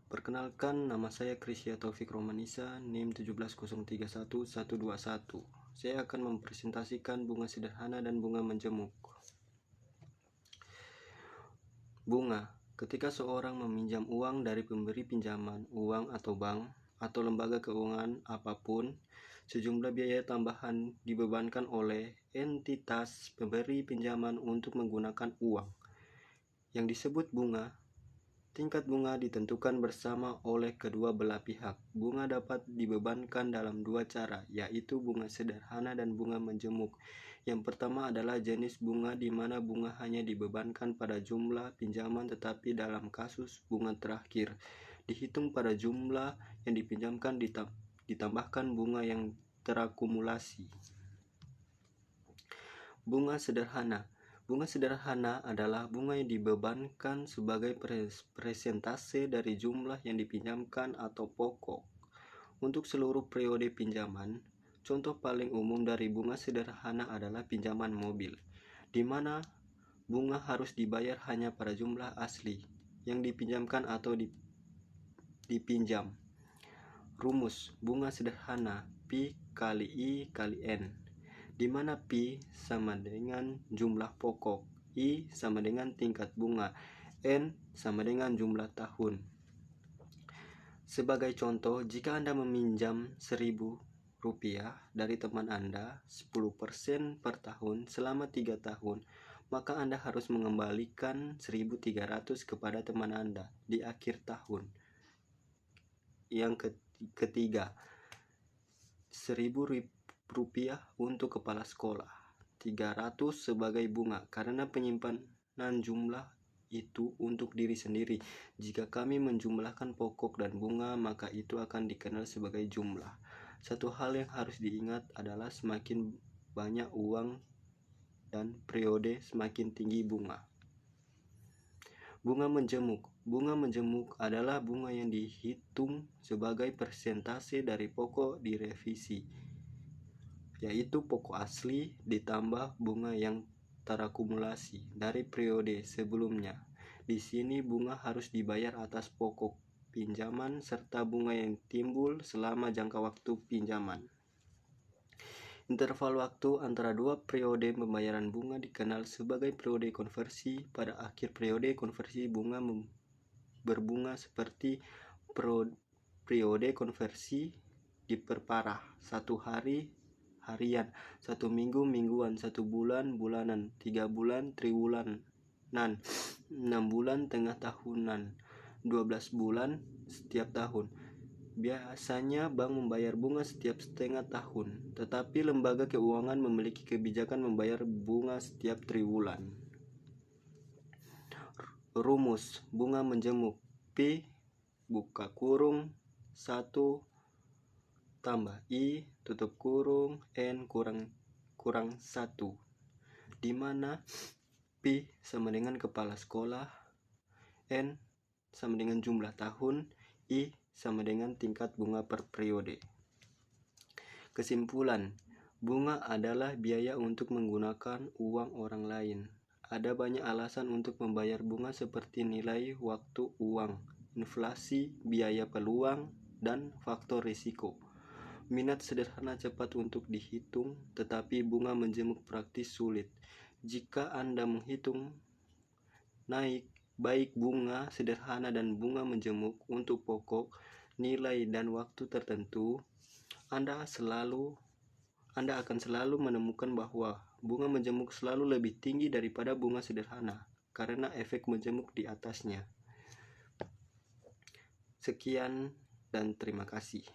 Perkenalkan, nama saya Krisya Taufik Romanisa, NIM 170311121. Saya akan mempresentasikan bunga sederhana dan bunga menjemuk. Bunga. Ketika seorang meminjam uang dari pemberi pinjaman uang atau bank atau lembaga keuangan apapun, sejumlah biaya tambahan dibebankan oleh entitas pemberi pinjaman untuk menggunakan uang yang disebut bunga. Tingkat bunga ditentukan bersama oleh kedua belah pihak. Bunga dapat dibebankan dalam dua cara, yaitu bunga sederhana dan bunga menjemuk. Yang pertama adalah jenis bunga di mana bunga hanya dibebankan pada jumlah pinjaman, tetapi dalam kasus bunga terakhir dihitung pada jumlah yang dipinjamkan ditambahkan bunga yang terakumulasi. Bunga sederhana. Bunga sederhana adalah bunga yang dibebankan sebagai persentase dari jumlah yang dipinjamkan atau pokok untuk seluruh periode pinjaman. Contoh paling umum dari bunga sederhana adalah pinjaman mobil, di mana bunga harus dibayar hanya pada jumlah asli yang dipinjamkan atau dipinjam. Rumus bunga sederhana Pi kali I kali N, di mana Pi sama dengan jumlah pokok, I sama dengan tingkat bunga, N sama dengan jumlah tahun. Sebagai contoh, jika Anda meminjam Rp1.000 dari teman Anda 10% per tahun selama 3 tahun, maka Anda harus mengembalikan 1.300 kepada teman Anda di akhir tahun. Yang ketiga, Rp1.000 untuk kepala sekolah, 300 sebagai bunga karena penyimpanan jumlah itu untuk diri sendiri. Jika kami menjumlahkan pokok dan bunga, maka itu akan dikenal sebagai jumlah. Satu hal yang harus diingat adalah semakin banyak uang dan periode, semakin tinggi bunga. Bunga menjemuk. Bunga menjemuk adalah bunga yang dihitung sebagai persentase dari pokok direvisi, yaitu pokok asli ditambah bunga yang terakumulasi dari periode sebelumnya. Di sini bunga harus dibayar atas pokok pinjaman serta bunga yang timbul selama jangka waktu pinjaman. Interval waktu antara dua periode pembayaran bunga dikenal sebagai periode konversi. Pada akhir periode konversi, bunga berbunga seperti periode konversi diperparah: 1 hari harian, 1 minggu mingguan, 1 bulan bulanan, 3 bulan triwulanan, 6 bulan tengah tahunan, 12 bulan setiap tahun. Biasanya bank membayar bunga setiap setengah tahun, tetapi lembaga keuangan memiliki kebijakan membayar bunga setiap triwulan. Rumus bunga menjemuk Pi buka kurung 1 tambah I tutup kurung N kurang 1, di mana Pi sama dengan kepala sekolah, N sama dengan jumlah tahun, I sama dengan tingkat bunga per periode. Kesimpulan, bunga adalah biaya untuk menggunakan uang orang lain. Ada banyak alasan untuk membayar bunga seperti nilai waktu uang, inflasi, biaya peluang, dan faktor risiko. Minat sederhana cepat untuk dihitung, tetapi bunga menjemuk praktis sulit. Jika Anda menghitung baik bunga sederhana dan bunga menjemuk untuk pokok, nilai, dan waktu tertentu, Anda akan selalu menemukan bahwa bunga menjemuk selalu lebih tinggi daripada bunga sederhana karena efek menjemuk di atasnya. Sekian dan terima kasih.